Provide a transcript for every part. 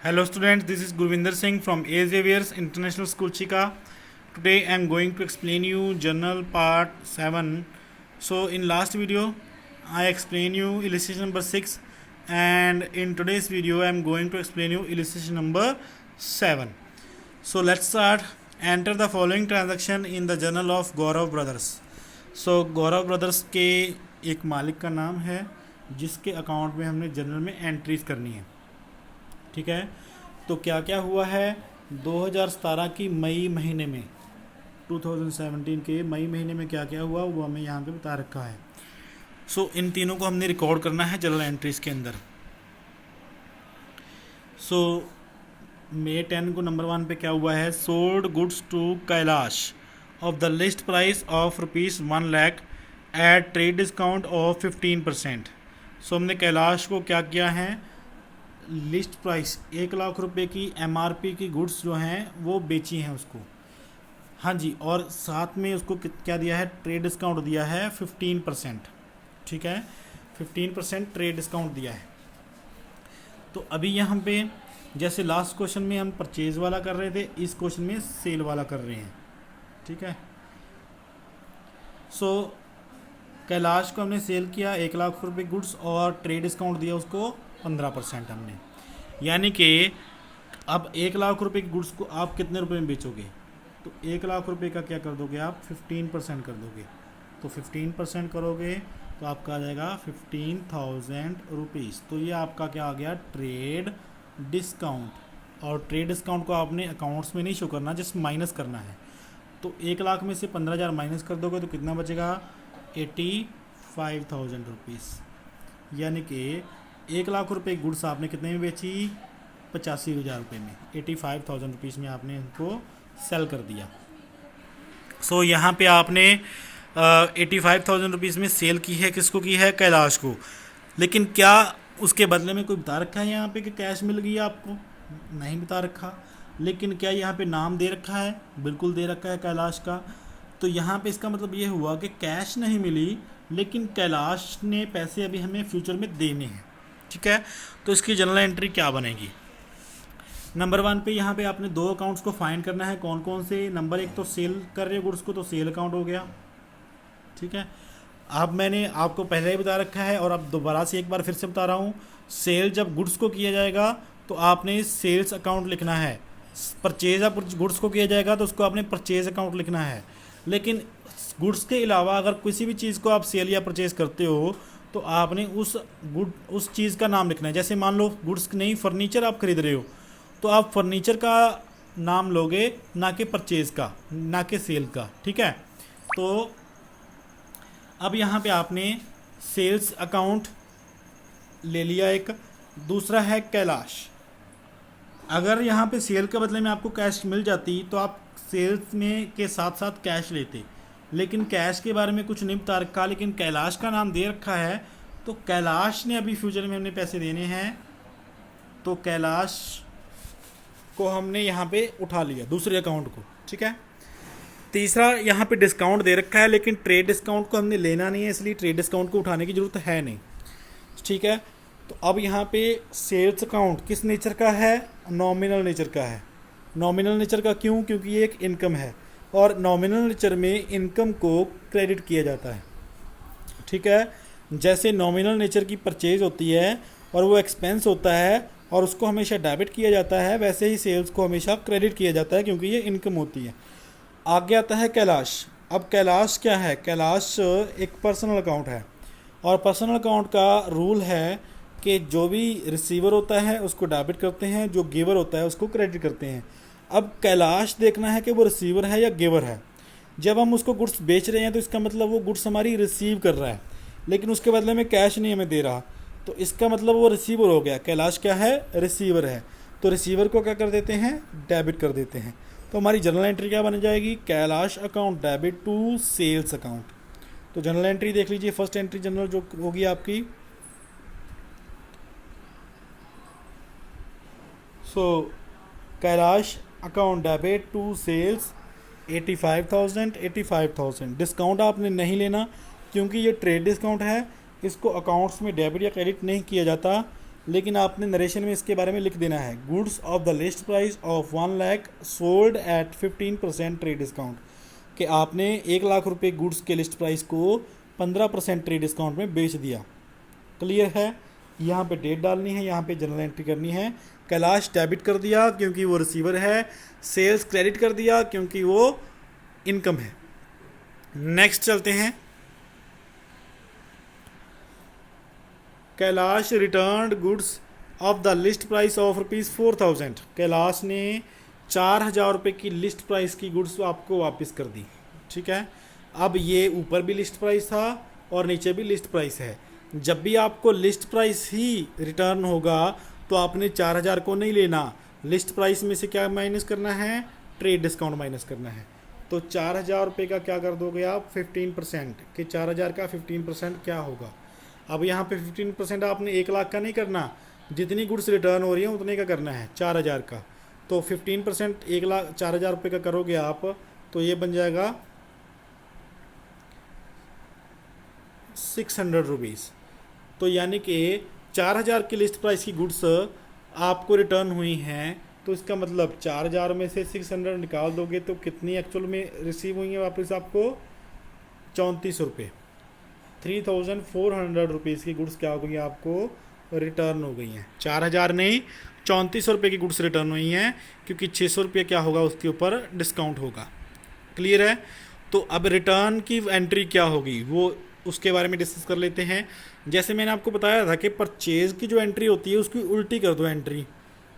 Hello students, this is Gurvinder Singh from A. Xavier's International School Chika. Today I am going to explain you journal part 7. So in last video I explain you illustration number 6 and in today's video I am going to explain you illustration number 7. So let's start. Enter the following transaction in the journal of Gaurav Brothers. So Gaurav Brothers के एक मालिक का नाम है जिसके account में हमने journal में एंट्रीज करनी है। ठीक है, तो क्या क्या हुआ है 2017 की मई महीने में, 2017 के मई महीने में क्या क्या हुआ वो हमें यहाँ पे बता रखा है। सो इन तीनों को हमने रिकॉर्ड करना है जर्नल एंट्रीज के अंदर। सो May 10 को नंबर 1 पे क्या हुआ है, sold goods to Kailash of the list price of ₹1 lakh at trade discount of 15%। So हमने कैलाश को क्या किया है, लिस्ट प्राइस 1 लाख रुपए की MRP की गुड्स जो हैं वो बेची हैं उसको। हाँ जी, और साथ में उसको क्या दिया है, ट्रेड डिस्काउंट दिया है 15%। ठीक है, 15% ट्रेड डिस्काउंट दिया है। तो अभी यहाँ पे जैसे लास्ट क्वेश्चन में हम परचेज वाला कर रहे थे, इस क्वेश्चन में सेल वाला कर रहे हैं। ठीक है, सो कैलाश को हमने सेल किया 1 लाख रुपए गुड्स और ट्रेड डिस्काउंट दिया उसको 15% हमने, यानी कि अब 1 लाख रुपए की गुड्स को आप कितने रुपए में बेचोगे, तो 1 लाख रुपए का क्या कर दोगे आप, 15% कर दोगे। तो 15% करोगे तो आपका आ जाएगा 15,000 रुपीज़। तो ये आपका क्या आ गया, ट्रेड डिस्काउंट। और ट्रेड डिस्काउंट को आपने अकाउंट्स में नहीं शो करना, जस्ट माइनस करना है। तो 1 लाख में से 15,000 माइनस कर दोगे तो कितना बचेगा, 85,000 रुपीज़। यानी कि 1 लाख रुपए गुड्स आपने कितने में बेची, 85,000 रुपये में, 85,000 रुपीज़ में आपने इनको सेल कर दिया। सो यहाँ पे आपने 85,000 रुपीज़ में सेल की है, किसको की है, कैलाश को। लेकिन क्या उसके बदले में कोई बता रखा है यहाँ पे कि कैश मिल गई आपको, नहीं बता रखा। लेकिन क्या यहाँ पे नाम दे रखा है, बिल्कुल दे रखा है कैलाश का। तो यहाँ पे इसका मतलब ये हुआ कि कैश नहीं मिली लेकिन कैलाश ने पैसे अभी हमें फ्यूचर में देने हैं। ठीक है, तो इसकी जनरल एंट्री क्या बनेगी, नंबर 1 पे यहाँ पे आपने 2 अकाउंट्स को फाइंड करना है। कौन कौन से, नंबर 1 तो सेल कर रहे हो गुड्स को, तो सेल अकाउंट हो गया। ठीक है, अब मैंने आपको पहले ही बता रखा है और अब दोबारा से एक बार फिर से बता रहा हूँ, सेल जब गुड्स को किया जाएगा तो आपने सेल्स अकाउंट लिखना है। परचेज अब गुड्स को किया जाएगा तो उसको आपने परचेज अकाउंट लिखना है। लेकिन गुड्स के अलावा अगर किसी भी चीज़ को आप सेल या परचेज करते हो तो आपने उस चीज़ का नाम लिखना है। जैसे मान लो गुड्स नहीं, फर्नीचर आप खरीद रहे हो तो आप फर्नीचर का नाम लोगे, ना कि परचेज का, ना कि सेल का। ठीक है, तो अब यहाँ पे आपने सेल्स अकाउंट ले लिया एक, दूसरा है कैलाश। अगर यहाँ पे सेल के बदले में आपको कैश मिल जाती तो आप सेल्स में के साथ साथ कैश लेते, लेकिन कैश के बारे में कुछ नहीं बता रखा, लेकिन कैलाश का नाम दे रखा है। तो कैलाश ने अभी फ्यूचर में हमने पैसे देने हैं, तो कैलाश को हमने यहाँ पे उठा लिया दूसरे अकाउंट को। ठीक है, तीसरा यहाँ पे डिस्काउंट दे रखा है लेकिन ट्रेड डिस्काउंट को हमने लेना नहीं है, इसलिए ट्रेड डिस्काउंट को उठाने की ज़रूरत है नहीं। ठीक है, तो अब यहाँ पे सेल्स अकाउंट किस नेचर का है, नॉमिनल नेचर का है। नॉमिनल नेचर का क्यों, क्योंकि ये एक इनकम है और नॉमिनल नेचर में इनकम को क्रेडिट किया जाता है। ठीक है, जैसे नॉमिनल नेचर की परचेज होती है और वो एक्सपेंस होता है और उसको हमेशा डेबिट किया जाता है, वैसे ही सेल्स को हमेशा क्रेडिट किया जाता है क्योंकि ये इनकम होती है। आगे आता है कैलाश। अब कैलाश क्या है, कैलाश एक पर्सनल अकाउंट है और पर्सनल अकाउंट का रूल है कि जो भी रिसीवर होता है उसको डेबिट करते हैं, जो गिवर होता है उसको क्रेडिट करते हैं। अब कैलाश देखना है कि वो रिसीवर है या गिवर है। जब हम उसको गुड्स बेच रहे हैं तो इसका मतलब वो गुड्स हमारी रिसीव कर रहा है, लेकिन उसके बदले में कैश नहीं हमें दे रहा, तो इसका मतलब वो रिसीवर हो गया। कैलाश क्या है, रिसीवर है, तो रिसीवर को क्या कर देते हैं, डेबिट कर देते हैं। तो हमारी जनरल एंट्री क्या बन जाएगी, Kailash account debit to sales account. तो जनरल एंट्री देख लीजिए, फर्स्ट एंट्री जनरल जो होगी आपकी, so Kailash account debit to sales 85,000। Discount आपने नहीं लेना क्योंकि ये ट्रेड डिस्काउंट है, इसको अकाउंट्स में डेबिट या क्रेडिट नहीं किया जाता। लेकिन आपने नरेशन में इसके बारे में लिख देना है, goods of the list price of 1 lakh sold at 15% trade discount, कि आपने 1 लाख रुपए गुड्स के लिस्ट प्राइस को 15% ट्रेड डिस्काउंट में बेच दिया। क्लियर है? यहाँ पे डेट डालनी है, यहाँ पे जनरल एंट्री करनी है। कैलाश डेबिट कर दिया क्योंकि वो रिसीवर है, सेल्स क्रेडिट कर दिया क्योंकि वो इनकम है। नेक्स्ट चलते हैं। Kailash return goods of the list price of ₹4000। Kailash ने 4000 रुपये की लिस्ट प्राइस की गुड्स आपको वापस कर दी। ठीक है, अब ये ऊपर भी लिस्ट प्राइस था और नीचे भी लिस्ट प्राइस है। जब भी आपको लिस्ट प्राइस ही रिटर्न होगा तो आपने 4000 को नहीं लेना, लिस्ट प्राइस में से क्या माइनस करना है, ट्रेड डिस्काउंट माइनस करना है। तो 4000 रुपये का क्या कर दोगे आप, 15%, कि 4000 का 15% क्या होगा। अब यहाँ पे 15% आपने 1 लाख का नहीं करना, जितनी गुड्स रिटर्न हो रही है उतने का करना है, 4000 का। तो 15% 1 लाख 4000 रुपये का करोगे आप तो ये बन जाएगा 600 रुपीज़। तो यानी कि 4000 की लिस्ट प्राइस की गुड्स आपको रिटर्न हुई हैं, तो इसका मतलब 4000 में से 600 निकाल दोगे तो कितनी एक्चुअल में रिसीव हुई है वापस आपको, 3400 रुपये। 3400 रुपीज़ की गुड्स क्या हो गई आपको, रिटर्न हो गई हैं। 4000 नहीं, 3400 रुपये की गुड्स रिटर्न हुई हैं, क्योंकि 600 रुपये क्या होगा उसके ऊपर डिस्काउंट होगा। क्लियर है? तो अब रिटर्न की एंट्री क्या होगी वो उसके बारे में डिस्कस कर लेते हैं। जैसे मैंने आपको बताया था कि परचेज़ की जो एंट्री होती है उसकी उल्टी कर दो एंट्री।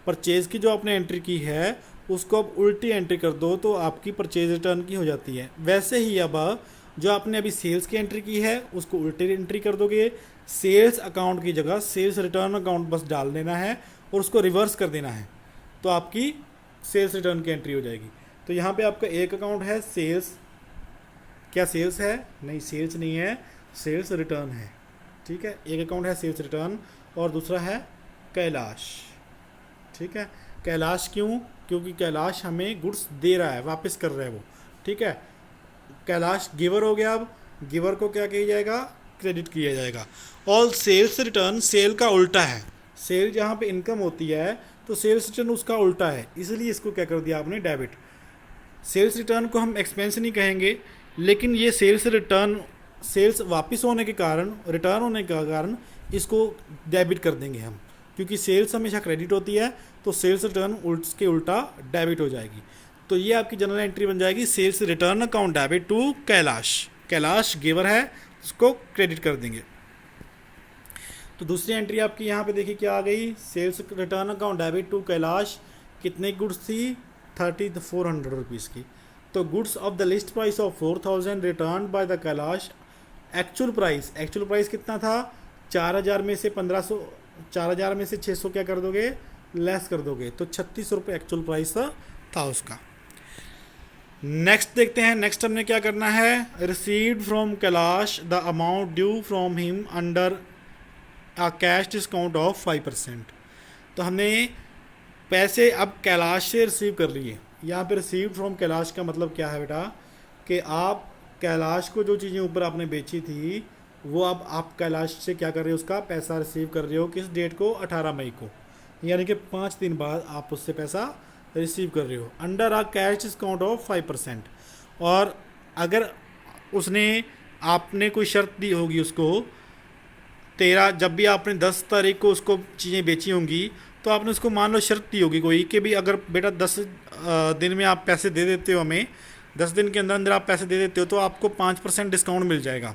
परचेज़ की जो आपने एंट्री की है उसको अब उल्टी एंट्री कर दो तो आपकी परचेज़ रिटर्न की हो जाती है। वैसे ही अब जो आपने अभी सेल्स की एंट्री की है उसको उल्टी एंट्री कर दोगे, सेल्स अकाउंट की जगह सेल्स रिटर्न अकाउंट बस डाल देना है और उसको रिवर्स कर देना है, तो आपकी सेल्स रिटर्न की एंट्री हो जाएगी। तो यहाँ पे आपका एक अकाउंट है सेल्स, क्या सेल्स है? नहीं, सेल्स नहीं है, सेल्स रिटर्न है। ठीक है, एक अकाउंट है सेल्स रिटर्न और दूसरा है कैलाश। ठीक है, कैलाश क्यों? क्योंकि कैलाश हमें गुड्स दे रहा है, वापस कर रहा है वो। ठीक है, कैलाश गिवर हो गया। अब गिवर को क्या किया जाएगा, क्रेडिट किया जाएगा। और सेल्स रिटर्न सेल का उल्टा है। सेल जहाँ पे इनकम होती है तो सेल्स रिटर्न उसका उल्टा है, इसलिए इसको क्या कर दिया आपने, डेबिट। सेल्स रिटर्न को हम एक्सपेंस नहीं कहेंगे, लेकिन ये सेल्स रिटर्न, सेल्स वापस होने के कारण, रिटर्न होने के कारण इसको डेबिट कर देंगे हम, क्योंकि सेल्स हमेशा क्रेडिट होती है तो सेल्स रिटर्न उसके उल्टा डेबिट हो जाएगी। तो ये आपकी जनरल एंट्री बन जाएगी, sales return account debit to Kailash. Kailash giver है, उसको क्रेडिट कर देंगे। तो दूसरी एंट्री आपकी यहाँ पे देखिए क्या आ गई, sales return account debit to Kailash. कितने गुड्स थी, 3400 रुपीज़ की। तो goods of the list price of 4000 return by the Kailash. Actual price कितना था, 4000 में से 1500, 4000 में से 600 क्या कर दोगे, लेस कर दोगे, तो 3600 रुपये एक्चुअल प्राइस था उसका। नेक्स्ट देखते हैं। नेक्स्ट हमने क्या करना है, received from Kailash the amount due from him under a cash discount of 5%। तो हमने पैसे अब कैलाश से रिसीव कर लिए। यहाँ पे रिसीव्ड फ्रॉम कैलाश का मतलब क्या है बेटा, कि आप कैलाश को जो चीज़ें ऊपर आपने बेची थी वो अब आप कैलाश से क्या कर रहे हो, उसका पैसा रिसीव कर रहे हो। किस डेट को, 18 मई को, यानी कि 5 दिन बाद आप उससे पैसा रिसीव कर रहे हो under a cash discount of 5%। और अगर उसने, आपने कोई शर्त दी होगी उसको, 13, जब भी आपने 10 तारीख को उसको चीज़ें बेची होंगी तो आपने उसको मान लो शर्त दी होगी कोई, कि भी अगर बेटा 10 दिन में आप पैसे दे देते हो हमें, 10 दिन के अंदर अंदर आप पैसे दे देते हो तो आपको 5% डिस्काउंट मिल जाएगा।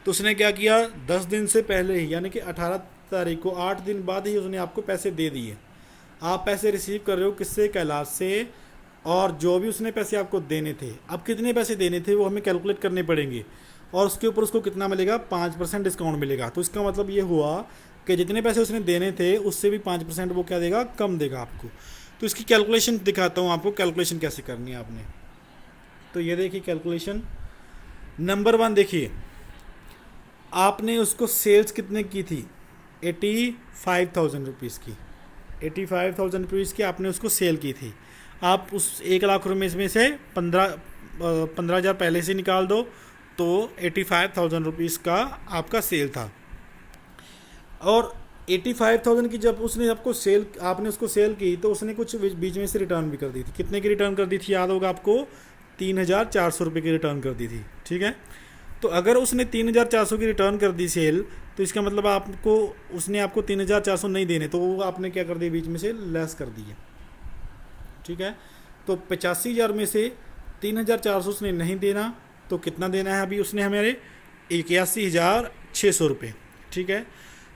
तो उसने क्या किया, 10 दिन से पहले ही, यानी कि 18 तारीख को, 8 दिन बाद ही उसने आपको पैसे दे दिए। आप पैसे रिसीव कर रहे हो किससे, कैलाश से। और जो भी उसने पैसे आपको देने थे, अब कितने पैसे देने थे वो हमें कैलकुलेट करने पड़ेंगे, और उसके ऊपर उसको कितना मिलेगा, 5% डिस्काउंट मिलेगा। तो इसका मतलब ये हुआ कि जितने पैसे उसने देने थे उससे भी 5% वो क्या देगा, कम देगा आपको। तो इसकी कैलकुलेशन दिखाता हूँ आपको, कैलकुलेशन कैसे करनी है आपने। तो ये देखिए कैलकुलेशन नंबर 1, देखिए आपने उसको सेल्स कितने की थी, 85,000 रुपीज़ की, 85,000 रुपीज़ की आपने उसको सेल की थी। आप उस 1 लाख रुपये में से 15,000 पहले से निकाल दो, तो 85,000 रुपीज़ का आपका सेल था। और 85,000 की जब उसने आपको सेल, आपने उसको सेल की तो उसने कुछ बीच में से रिटर्न भी कर दी थी। कितने की रिटर्न कर दी थी याद होगा आपको? 3,400 रुपये की रिटर्न कर दी थी। ठीक है, तो अगर उसने 3,400 की रिटर्न कर दी सेल, तो इसका मतलब आपको, उसने आपको 3,400 नहीं देने, तो वो आपने क्या कर दिया, बीच में से लेस कर दिए। ठीक है, तो 85,000 में से 3,400 उसने नहीं देना, तो कितना देना है अभी उसने हमारे? 81,600 रुपये। ठीक है,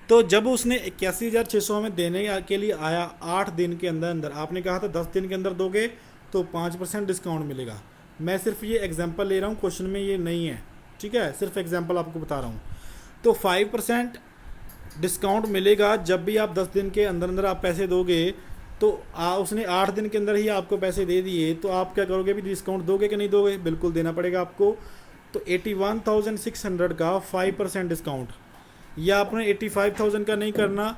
तो जब उसने 81,600 हमें देने के लिए आया 8 दिन के अंदर अंदर, आपने कहा था 10 दिन के अंदर दोगे तो 5% डिस्काउंट मिलेगा। मैं सिर्फ ये एग्जांपल ले रहा हूँ, क्वेश्चन में ये नहीं है। ठीक है, सिर्फ एग्जांपल आपको बता रहा हूँ। तो 5% डिस्काउंट मिलेगा जब भी आप 10 दिन के अंदर अंदर आप पैसे दोगे। तो उसने 8 दिन के अंदर ही आपको पैसे दे दिए, तो आप क्या करोगे? भी डिस्काउंट दोगे कि नहीं दोगे? बिल्कुल देना पड़ेगा आपको। तो 81,600 का 5% डिस्काउंट, या आपने 85,000 का नहीं करना,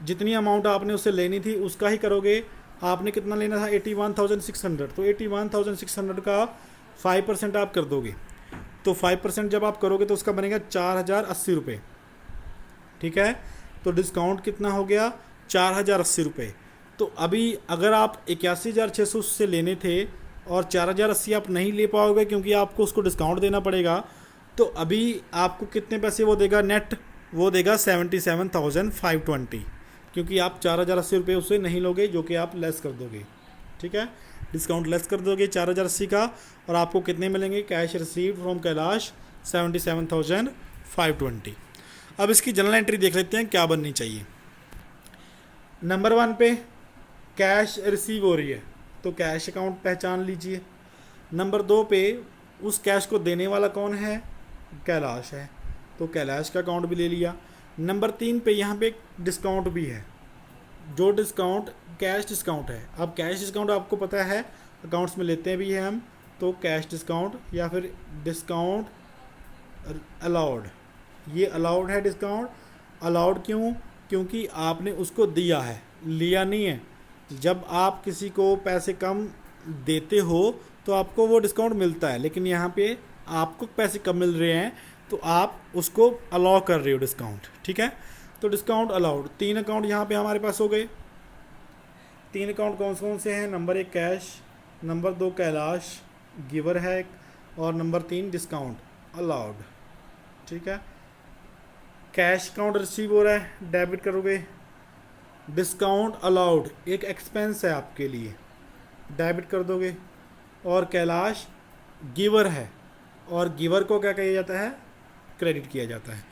जितनी अमाउंट आपने उससे लेनी थी उसका ही करोगे। आपने कितना लेना था? 81,600, तो 81,600 का 5% आप कर दोगे। तो 5% जब आप करोगे तो उसका बनेगा 4,080 रुपये। ठीक है, तो डिस्काउंट कितना हो गया? 4,080 रुपये। तो अभी अगर आप 81,600 से लेने थे और 4,080 आप नहीं ले पाओगे क्योंकि आपको उसको डिस्काउंट देना पड़ेगा, तो अभी आपको कितने पैसे वो देगा नेट? वो देगा 77,520, क्योंकि आप 4,080 रुपये उससे नहीं लोगे, जो कि आप लेस कर दोगे। ठीक है, डिस्काउंट लेस कर दोगे 4,080 का, और आपको कितने मिलेंगे? Cash received from Kailash 77,520। अब इसकी जनरल एंट्री देख लेते हैं क्या बननी चाहिए। नंबर 1 पे कैश रिसीव हो रही है, तो कैश अकाउंट पहचान लीजिए। नंबर 2 पे उस कैश को देने वाला कौन है? कैलाश है, तो कैलाश का अकाउंट भी ले लिया। नंबर 3 पे यहाँ पे डिस्काउंट भी है, जो डिस्काउंट कैश डिस्काउंट है। अब कैश डिस्काउंट आपको पता है अकाउंट्स में लेते भी हैं हम, तो कैश डिस्काउंट या फिर डिस्काउंट अलाउड, ये अलाउड है डिस्काउंट। अलाउड क्यों? क्योंकि आपने उसको दिया है, लिया नहीं है। जब आप किसी को पैसे कम देते हो तो आपको वो डिस्काउंट मिलता है, लेकिन यहाँ पे आपको पैसे कम मिल रहे हैं तो आप उसको अलाउ कर रहे हो डिस्काउंट। ठीक है, तो डिस्काउंट अलाउड। 3 अकाउंट यहाँ पे हमारे पास हो गए। 3 अकाउंट कौन कौन से हैं? Number 1 cash, number 2 Kailash giver है, और नंबर 3 डिस्काउंट अलाउड। ठीक है, कैश अकाउंट रिसीव हो रहा है, डेबिट करोगे। डिस्काउंट अलाउड एक एक्सपेंस है आपके लिए, डेबिट कर दोगे। और कैलाश गिवर है, और गिवर को क्या किया जाता है? क्रेडिट किया जाता है।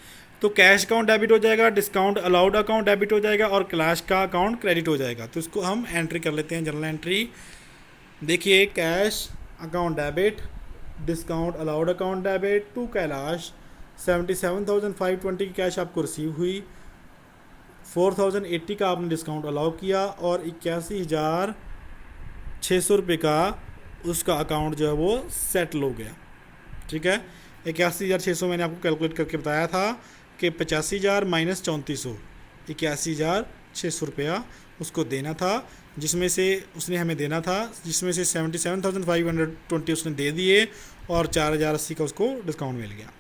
तो कैश अकाउंट डेबिट हो जाएगा, डिस्काउंट अलाउड अकाउंट डेबिट हो जाएगा, और कैलाश का अकाउंट क्रेडिट हो जाएगा। तो इसको हम एंट्री कर लेते हैं, जनरल एंट्री। देखिए, cash account debit, discount allowed account debit to Kailash. 77,520 की कैश आपको रिसीव हुई, 4,080 का आपने डिस्काउंट अलाउ किया, और 81,600 रुपये का उसका अकाउंट जो है वो सेटल हो गया। ठीक है, 81,600 मैंने आपको कैलकुलेट करके बताया था कि 85,000 माइनस 3400, 81,600 रुपया उसको देना था, जिसमें से उसने हमें देना था, जिसमें से 77,520 उसने दे दिए, और 4,080 का उसको डिस्काउंट मिल गया।